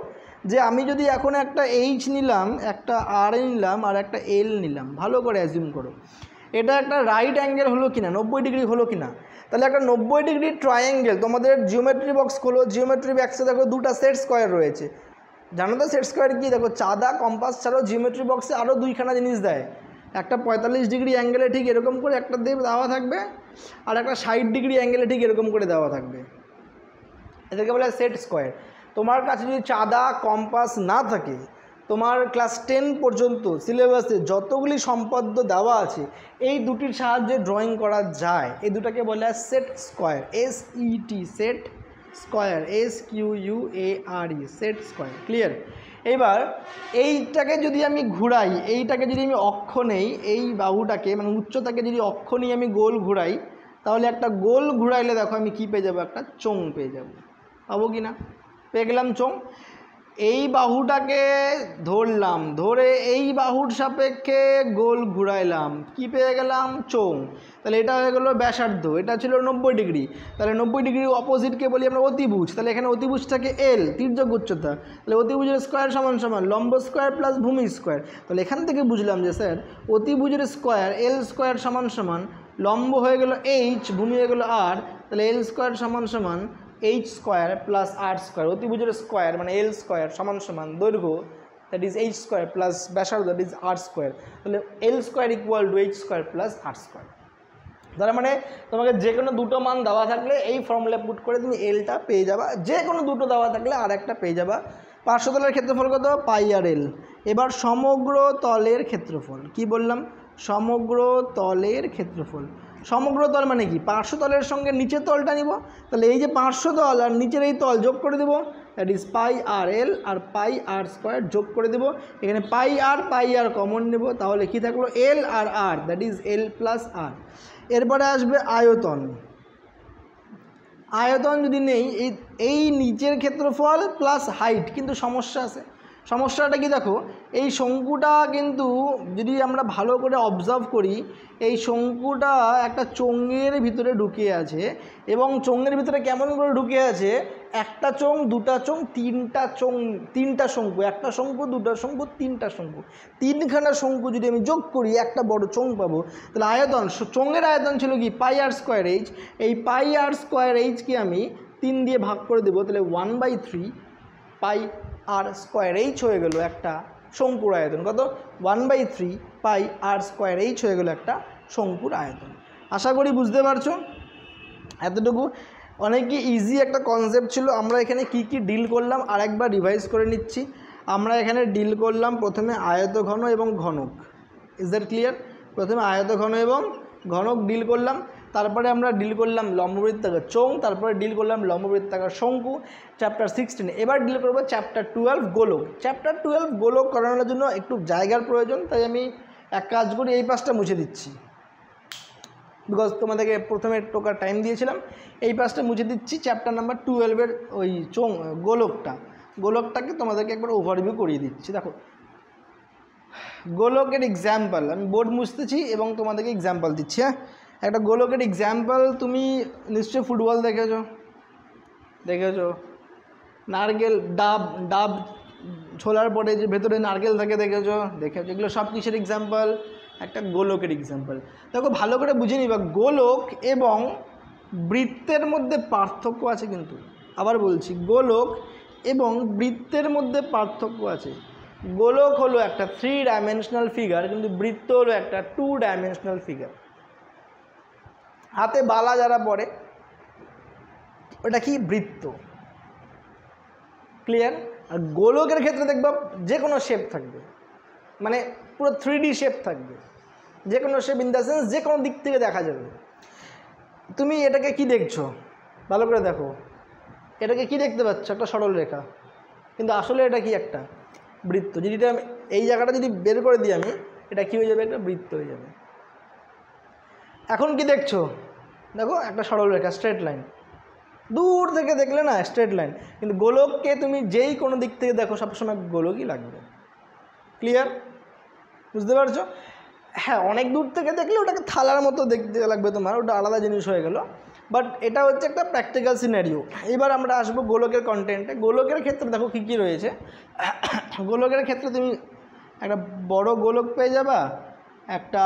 যে আমি যদি এখন একটা এইচ নিলাম, একটা আর নিলাম আর একটা এল নিলাম, ভালো করে অ্যাজিউম করো এটা একটা রাইট অ্যাঙ্গেল হলো কিনা, 90 ডিগ্রি হলো কিনা। তাহলে একটা 90 ডিগ্রি ট্রায়াঙ্গেল, তোমাদের জিওমেট্রি বক্স খোলো, জিওমেট্রি বক্সে দেখো দুটো সেট স্কোয়ার রয়েছে। জানো তো সেট স্কোয়ার কি? দেখো চাঁদা কম্পাস ছাড়াও জিওমেট্রি বক্সে আরও দুইখানা জিনিস দেয়। একটা 45 ডিগ্রি অ্যাঙ্গেলে ঠিক এরকম করে একটা দেওয়া থাকবে, আর একটা 60 ডিগ্রি অ্যাঙ্গেলে ঠিক এরকম করে দেওয়া থাকবে। এটাকে বলে সেট স্কোয়ার। তোমার কাছে যদি চাঁদা কম্পাস না থাকে, তোমার ক্লাস 10 পর্যন্ত সিলেবাসে যতগুলি সম্পাদ্য দেওয়া আছে এই দুটির সাহায্যে ড্রয়িং করা যায়। এই দুটাকে বলে set square, SET, set square, SQUARE, set square. Clear? এবার এইটাকে যদি আমি ঘুরাই, এইটাকে যদি আমি অক্ষ নেই, এই বাহুটাকে মানে উচ্চতাকে যদি অক্ষ নিয়ে আমি গোল ঘুরাই, তাহলে একটা গোল ঘুরাইলে দেখো আমি কি পেয়ে যাবো? একটা চোঙ পেয়ে যাব। পাবো কি না? পেয়ে গেলাম চোঙ। এই বাহুটাকে ধরলাম, ধরে এই বাহুর সাপেক্ষে গোল ঘুরাইলাম, কি পেয়ে গেলাম? চোঙ। তাহলে এটা হয়ে গেলো ব্যাসার্ধ, এটা ছিল 90 ডিগ্রি। তাহলে 90 ডিগ্রি অপোজিটকে বলি আমরা অতিভুজ। তাহলে এখানে অতিভুজটাকে এল, তির্যক উচ্চতা। তাহলে অতিভুজের স্কোয়ার সমান সমান লম্ব স্কোয়ার প্লাস ভূমি স্কোয়ার। তাহলে এখান থেকে বুঝলাম যে স্যার অতিভুজের স্কোয়ার এল স্কোয়ার সমান সমান লম্ব হয়ে গেল এইচ, ভূমি হয়ে গেল আর। তাহলে এল স্কোয়ার সমান সমান H square plus R square. অতিভুজের স্কোয়ার মানে এল স্কোয়ার সমান সমান দৈর্ঘ্য, that is H square plus ব্যাসার্ধ, দ্যাট ইজ আর স্কোয়ার। তাহলে L square equal to H square plus R square. তার মানে তোমাকে যে কোনো দুটো মান দেওয়া থাকলে এই ফর্মুলা পুট করে তুমি এলটা পেয়ে যাবা, যে কোনো দুটো দেওয়া থাকলে আর একটা পেয়ে যাবা। পার্শ্বতলের ক্ষেত্রফল কত? পাই আর এল। এবার সমগ্র তলের ক্ষেত্রফল কি বললাম? সমগ্র তলের ক্ষেত্রফল। সমগ্র তল মানে কি, পার্শ্বতলের সঙ্গে নিচের তলটা নিব, তাহলে এই যে পার্শ্বতল আর নিচের এই তল যোগ করে দেবো, that is pi R L আর পাই আর স্কোয়ার যোগ করে দেবো, এখানে পাই আর কমন নেব, তাহলে কি থাকলো এল আর দ্যাট ইজ এল প্লাস আর। এরপরে আসবে আয়তন। আয়তন যদি নেই, এই নিচের ক্ষেত্রফল প্লাস হাইট, কিন্তু সমস্যা আছে। সমস্যাটা কি দেখো, এই শঙ্কুটা কিন্তু যদি আমরা ভালো করে অবজার্ভ করি, এই শঙ্কুটা একটা চোঙের ভিতরে ঢুকে আছে, এবং চোঙের ভিতরে কেমন করে ঢুকে আছে, একটা চোঙ, দুটা চোঙ, তিনটা শঙ্কু, একটা শঙ্কু, দুটা শঙ্কু, তিনটা শঙ্কু, তিনখানা শঙ্কু যদি আমি যোগ করি একটা বড় চোঙ পাবো। তাহলে আয়তন, চোঙের আয়তন ছিল কি পাই আর স্কোয়ার এইচ, এই পাই আর স্কোয়ার এইচকে আমি 3 দিয়ে ভাগ করে দেবো, তাহলে 1/3 পাই আর স্কোয়ার এইচ হয়ে গেল একটা শঙ্কুর আয়তন। কত? 1/3 পাই আর স্কোয়ার এইচ হয়ে গেল একটা শঙ্কুর আয়তন। আশা করি বুঝতে পারছো এতটুকু। অনেকই ইজি একটা কনসেপ্ট ছিল। আমরা এখানে কি কি ডিল করলাম আরেকবার রিভাইজ করে নিচ্ছি। আমরা এখানে ডিল করলাম প্রথমে আয়তঘন এবং ঘনক। Is that clear? প্রথমে আয়তঘন এবং ঘনক ডিল করলাম, তারপরে আমরা ডিল করলাম লম্ববৃত্তাকার চোঙ, তারপরে ডিল করলাম লম্ববৃত্তাকার শঙ্কু, চ্যাপ্টার 16। এবার ডিল করবো চ্যাপ্টার 12 গোলক। চ্যাপ্টার 12 গোলক করানোর জন্য একটু জায়গার প্রয়োজন, তাই আমি এক কাজ করি, এই পাশটা মুছে দিচ্ছি, বিকজ তোমাদেরকে প্রথমে টোকার টাইম দিয়েছিলাম। এই পাশটা মুছে দিচ্ছি। চ্যাপ্টার নাম্বার 12-এর ওই গোলকটাকে তোমাদেরকে একবার ওভারভিউ করিয়ে দিচ্ছি। দেখো গোলকের এক্সাম্পল, আমি বোর্ড মুছতেছি এবং তোমাদেরকে এক্সাম্পল দিচ্ছি। হ্যাঁ, একটা গোলকের এক্সাম্পল, তুমি নিশ্চয়ই ফুটবল দেখেছো, নারকেল ডাব ছোলার পরে যে ভেতরে নারকেল থাকে দেখেছো। এগুলো সব কিছুর এক্সাম্পল, একটা গোলকের এক্সাম্পল। দেখো ভালো করে বুঝে নিবা, গোলক এবং বৃত্তের মধ্যে পার্থক্য আছে। কিন্তু আবার বলছি, গোলক এবং বৃত্তের মধ্যে পার্থক্য আছে। গোলক হলো একটা 3 ডাইমেনশনাল ফিগার, কিন্তু বৃত্ত হলো একটা 2 ডাইমেনশনাল ফিগার। হাতে বালা যারা পড়ে ওটা কি? বৃত্ত। ক্লিয়ার? আর গোলকের ক্ষেত্রে দেখবা যে কোনো শেপ থাকবে, মানে পুরো 3D শেপ থাকবে, যে কোনো শেপ ইন দ্য সেন্স যে কোনো দিক থেকে দেখা যাবে। তুমি এটাকে কি দেখছো? ভালো করে দেখো, এটাকে কি দেখতে পাচ্ছ? একটা সরল রেখা, কিন্তু আসলে এটা কি? একটা বৃত্ত। যদি এটা এই জায়গাটা যদি বের করে দিই আমি, এটা কি হয়ে যাবে? একটা বৃত্ত হয়ে যাবে। এখন কি দেখছো? দেখো একটা সরল রেখা, স্ট্রেট লাইন। দূর থেকে দেখলে না স্ট্রেট লাইন, কিন্তু গোলককে তুমি যেই কোনো দিক থেকে দেখো সবসময় গোলকই লাগবে। ক্লিয়ার? বুঝতে পারছো? হ্যাঁ, অনেক দূর থেকে দেখলে ওটাকে থালার মতো দেখতে লাগবে তোমার, ওটা আলাদা জিনিস হয়ে গেল। বাট এটা হচ্ছে একটা প্র্যাকটিক্যাল সিনারিও। এবার আমরা আসবো গোলকের কন্টেন্টে। গোলকের ক্ষেত্রে দেখো কী কী রয়েছে। গোলকের ক্ষেত্রে তুমি একটা বড় গোলক পেয়ে যাবা, একটা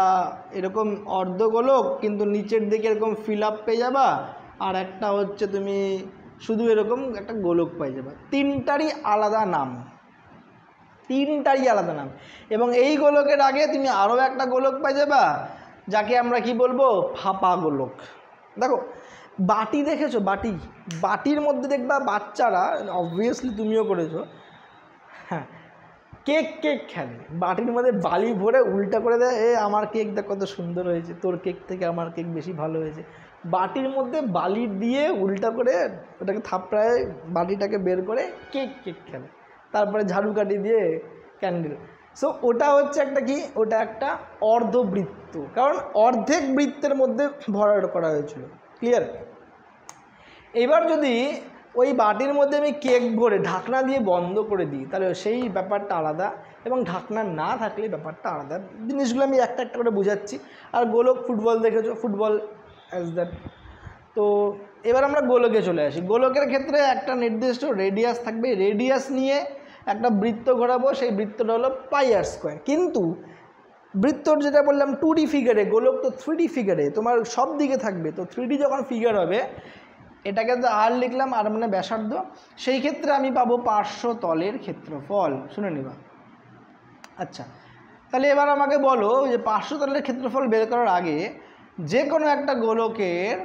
এরকম অর্ধ গোলক কিন্তু নিচের দিকে এরকম ফিল আপ পেয়ে যাবা, আর একটা হচ্ছে তুমি শুধু এরকম একটা গোলক পেয়ে যাবা। তিনটারই আলাদা নাম, এবং এই গোলকের আগে তুমি আরও একটা গোলক পেয়ে যাবা, যাকে আমরা কি বলবো? ফাঁপা গোলক। দেখো বাটি দেখেছো? বাটির মধ্যে দেখবা বাচ্চারা, অবভিয়াসলি তুমিও করেছো, হ্যাঁ, কেক খেলে, বাটির মধ্যে বালি ভরে উল্টা করে দেয়, আমার কেক দেখ কত সুন্দর হয়েছে, তোর কেক থেকে আমার কেক বেশি ভালো হয়েছে। বাটির মধ্যে বালি দিয়ে উল্টা করে ওটাকে থাপড়ায় বাটিটাকে বের করে কেক খেলে, তারপরে ঝাড়ু কাঠি দিয়ে ক্যান্ডেল। সো ওটা হচ্ছে একটা কি? ওটা একটা অর্ধবৃত্ত, কারণ অর্ধেক বৃত্তের মধ্যে ভরাট করা হয়েছিল। ক্লিয়ার? এবার যদি ওই বাটির মধ্যে আমি কেক ভরে ঢাকনা দিয়ে বন্ধ করে দিই, তাহলে সেই ব্যাপারটা আলাদা, এবং ঢাকনা না থাকলে ব্যাপারটা আলাদা। জিনিসগুলো আমি একটা একটা করে বোঝাচ্ছি। আর গোলক, ফুটবল দেখেছো, ফুটবল অ্যাজ দ্যাট। তো এবার আমরা গোলকে চলে আসি। গোলকের ক্ষেত্রে একটা নির্দিষ্ট রেডিয়াস থাকবে, রেডিয়াস নিয়ে একটা বৃত্ত ঘোরাবো, সেই বৃত্তটা হলো পাই আর স্কোয়ার। কিন্তু বৃত্তর যেটা বললাম 2D ফিগারে, গোলক তো 3D ফিগারে, তোমার সব দিকে থাকবে। তো 3D যখন ফিগার হবে, এটাকে তো আর লিখলাম, আর মানে ব্যাসার্ধ, সেই ক্ষেত্রে আমি পাবো পার্শ্বতলের ক্ষেত্রফল। শুনে নিবা। আচ্ছা, তাহলে এবার আমাকে বলো যে পার্শ্বতলের ক্ষেত্রফল বের করার আগে যে কোনো একটা গোলকের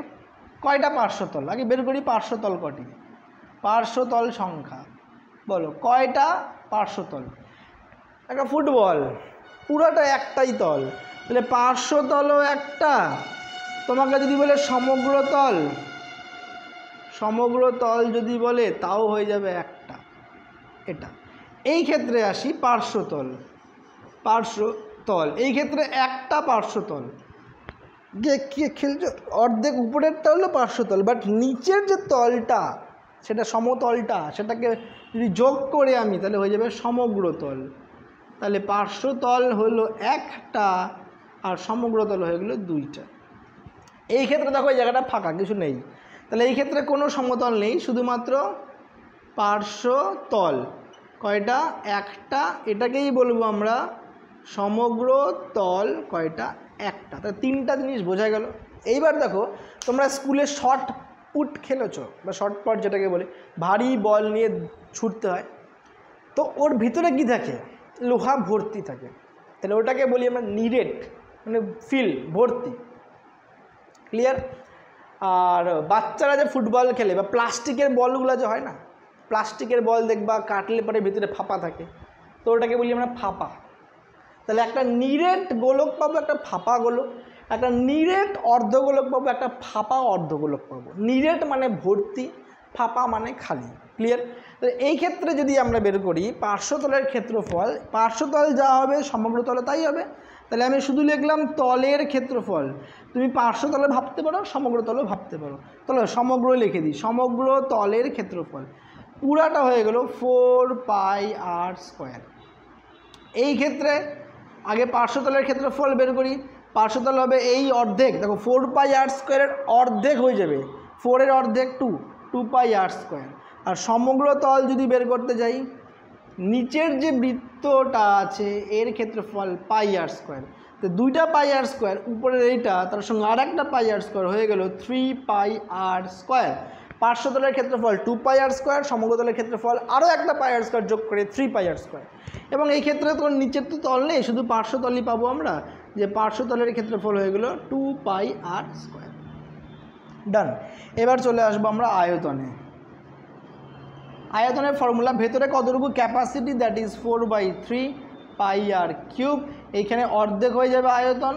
কয়টা পার্শ্বতল? আগে বের করি পার্শ্বতল কটি, পার্শ্বতল সংখ্যা বলো, কয়টা পার্শ্বতল? একটা ফুটবল পুরোটা একটাই তল, তাহলে পার্শ্বতলও একটা, তোমাকে যদি বলে সমগ্র তল যদি বলে তাও হয়ে যাবে একটা এটা। এই ক্ষেত্রে আসি পার্শ্বতল এই ক্ষেত্রে একটা পার্শ্বতল কে খেলছো, অর্ধেক উপরেরটা হলো পার্শ্বতল, বাট নিচের যে তলটা সেটা সমতলটা, সেটাকে যদি যোগ করে আমি তাহলে হয়ে যাবে সমগ্র তল। তাহলে পার্শ্বতল হলো একটা আর সমগ্রতল হয়ে গেলো দুইটা। এই ক্ষেত্রে দেখো এই জায়গাটা ফাঁকা, কিছু নেই, তাহলে এই ক্ষেত্রে কোনো সমতল নেই, শুধুমাত্র পার্শ্বতল। কয়টা? একটা। এটাকেই বলবো আমরা সমগ্র তল কয়টা? একটা। তাহলে তিনটা জিনিস বোঝা গেল। এইবার দেখো তোমরা স্কুলে শর্ট পুট খেলেছো বা শর্ট পট যেটাকে বলে, ভারী বল নিয়ে ছুটতে হয়, তো ওর ভিতরে কি থাকে? লোহা ভর্তি থাকে, তাহলে ওটাকে বলি আমরা নিরেট, মানে ফিল ভর্তি। ক্লিয়ার? আর বাচ্চারা যে ফুটবল খেলে বা প্লাস্টিকের বলগুলো যে হয় না, প্লাস্টিকের বল দেখবা কাটলে পরে ভিতরে ফাঁপা থাকে, তো ওটাকে বলি আমরা ফাঁপা। তাহলে একটা নিরেট গোলক পাবো, একটা ফাঁপা গোলক, একটা নিরেট অর্ধগোলক পাবো, একটা ফাঁপা অর্ধগোলক পাবো। নিরেট মানে ভর্তি, ফাঁপা মানে খালি। ক্লিয়ার? তাহলে এই ক্ষেত্রে যদি আমরা বের করি পার্শ্বতলের ক্ষেত্রফল, পার্শ্বতল যা হবে সমগ্রতলে তাই হবে। তাহলে আমি শুধু লিখলাম তলের ক্ষেত্রফল, তুমি পার্শ্বতলে ভাবতে পারো, সমগ্রতলেও ভাবতে পারো, তাহলে সমগ্র লিখে দিই, সমগ্র তলের ক্ষেত্রফল পুরাটা হয়ে গেল 4πr²। এই ক্ষেত্রে আগে পার্শ্বতলের ক্ষেত্রফল বের করি, পার্শ্বতল হবে এই অর্ধেক, দেখো 4πr² অর্ধেক হয়ে যাবে, 4 অর্ধেক 2πr²। আর সমগ্র তল যদি বের করতে যাই, নিচের যে বৃত্তটা আছে এর ক্ষেত্রফল πr², তো 2টা πr², উপরের এইটা তার সঙ্গে আর একটা πr² হয়ে গেল 3πr²। পার্শ্বতলের ক্ষেত্রফল 2πr², সমগ্রতলের ক্ষেত্রফল আরও একটা πr² যোগ করে 3πr²। এবং এই ক্ষেত্রে তোমার নিচের তো তল নেই, শুধু পার্শ্বতলই পাবো আমরা, যে পার্শ্বতলের ক্ষেত্রফল হয়ে গেল 2πr²। ডান। এবার চলে আসবো আমরা আয়তনে। আয়তনের ফর্মুলা, ভেতরে কতটুকু ক্যাপাসিটি, দ্যাট ইজ 4/3πr³। এইখানে অর্ধেক হয়ে যাবে আয়তন,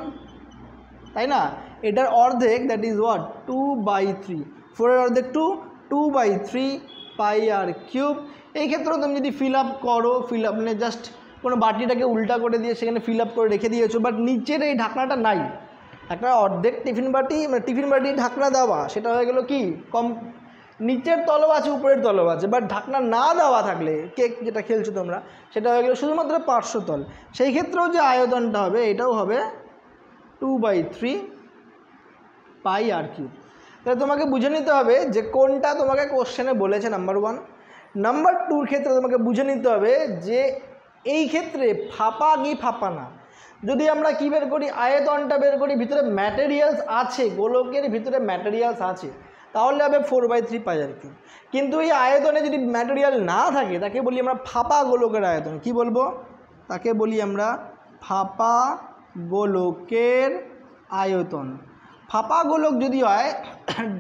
তাই না? এটার অর্ধেক দ্যাট ইজ হোয়াট? 2/3। 4 অর্ধেক 2/3πr³। এই ক্ষেত্রেও তুমি যদি ফিল আপ করো, মানে জাস্ট কোনো বাটিটাকে উল্টা করে দিয়ে সেখানে ফিল আপ করে রেখে দিয়েছো, বাট নিচের এই ঢাকনাটা নাই, একটা অর্ধেক টিফিন বাটি, মানে টিফিন বাটি ঢাকনা দেওয়া, সেটা হয়ে গেল কি কম, নিচের তলও আছে উপরের তলও আছে, বাট ঢাকনা না দেওয়া থাকলে, কেক যেটা খেলছো তোমরা, সেটা হয়ে গেল শুধুমাত্র পার্শ্বতল। সেই ক্ষেত্রেও যে আয়তনটা হবে এটাও হবে 2/3πr³। তাহলে তোমাকে বুঝে নিতে হবে যে কোনটা তোমাকে কোশ্চেনে বলেছে, নাম্বার 1। নাম্বার 2 ক্ষেত্রে তোমাকে বুঝে নিতে হবে যে এই ক্ষেত্রে ফাঁপা কি ফাঁপা না। যদি আমরা কি বের করি, আয়তনটা বের করি, ভিতরে ম্যাটেরিয়ালস আছে, গোলকের ভিতরে ম্যাটেরিয়ালস আছে, তাহলে হবে 4/3πr³। কিন্তু এই আয়তনে যদি ম্যাটেরিয়াল না থাকে তাকে বলি আমরা ফাঁপা গোলকের আয়তন। কি বলবো? তাকে বলি আমরা ফাঁপা গোলকের আয়তন। ফাঁপা গোলক যদি হয়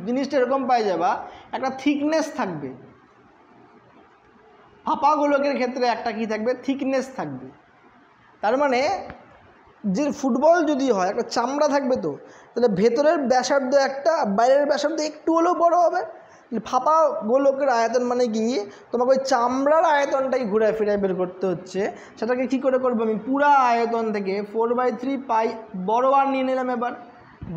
জিনিসটা এরকম পাই যাবা, একটা থিকনেস থাকবে। ফাঁপা গোলকের ক্ষেত্রে একটা কি থাকবে? থিকনেস থাকবে। তার মানে যে ফুটবল যদি হয় একটা চামড়া থাকবে, তো তাহলে ভেতরের ব্যাসার্ধ একটা, বাইরের ব্যাসার্ধ একটু হলেও বড় হবে। ফাঁপা গোলকের আয়তন মানে কি, তোমাকে ওই চামড়ার আয়তনটাই ঘুরে ফিরে বের করতে হচ্ছে। সেটাকে কি করে করবো আমি? পুরা আয়তন থেকে 4/3π বড় আর নিয়ে নিলাম। এবার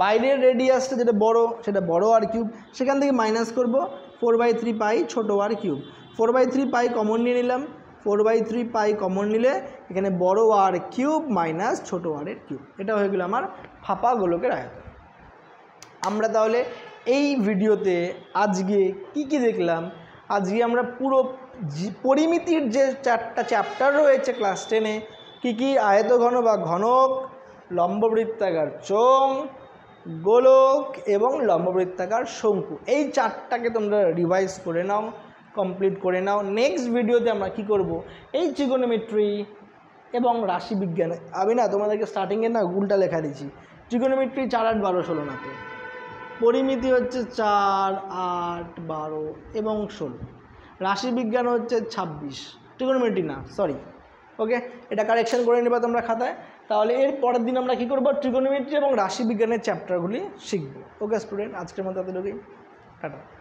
বাইরের রেডিয়াসটা যেটা বড় সেটা বড় r³ সেখান থেকে মাইনাস করব 4/3π ছোটো r³। 4/3π কমন নিয়ে নিলাম, 4/3π কমন নিলে এখানে বড় r³ মাইনাস ছোটো r³। এটা হয়ে গেল আমার ফাঁপা গোলকের আয়তন। আমরা তাহলে এই ভিডিওতে আজকে কি দেখলাম? আজকে আমরা পুরো পরিমিতির যে 4টা চ্যাপ্টার রয়েছে ক্লাস 10-এ, কি আয়তঘন বা ঘনক, লম্ববৃত্তাকার চোঙ, গোলক এবং লম্ববৃত্তাকার শঙ্কু, এই 4টাকে তোমরা রিভাইজ করে নাও, কমপ্লিট করে নাও। নেক্সট ভিডিওতে আমরা কি করব, এই ট্রিগোনোমেট্রি এবং রাশিবিজ্ঞান, আমি না তোমাদেরকে স্টার্টিংয়ে না উল্টা লেখা দিচ্ছি। ট্রিগোনোমেট্রি 4, 8, 12, 16 না, তো পরিমিতি হচ্ছে 4, 8, 12 এবং 16, রাশিবিজ্ঞান হচ্ছে 26, ট্রিগোনোমেট্রি না, সরি। ওকে, এটা কারেকশন করে নেবা তোমরা খাতায়। তাহলে এর পরের দিন আমরা কী করবো, ট্রিগোনোমেট্রি এবং রাশিবিজ্ঞানের চ্যাপ্টারগুলি শিখব। ওকে স্টুডেন্ট, আজকের মতো এতটুকুই, টাটা।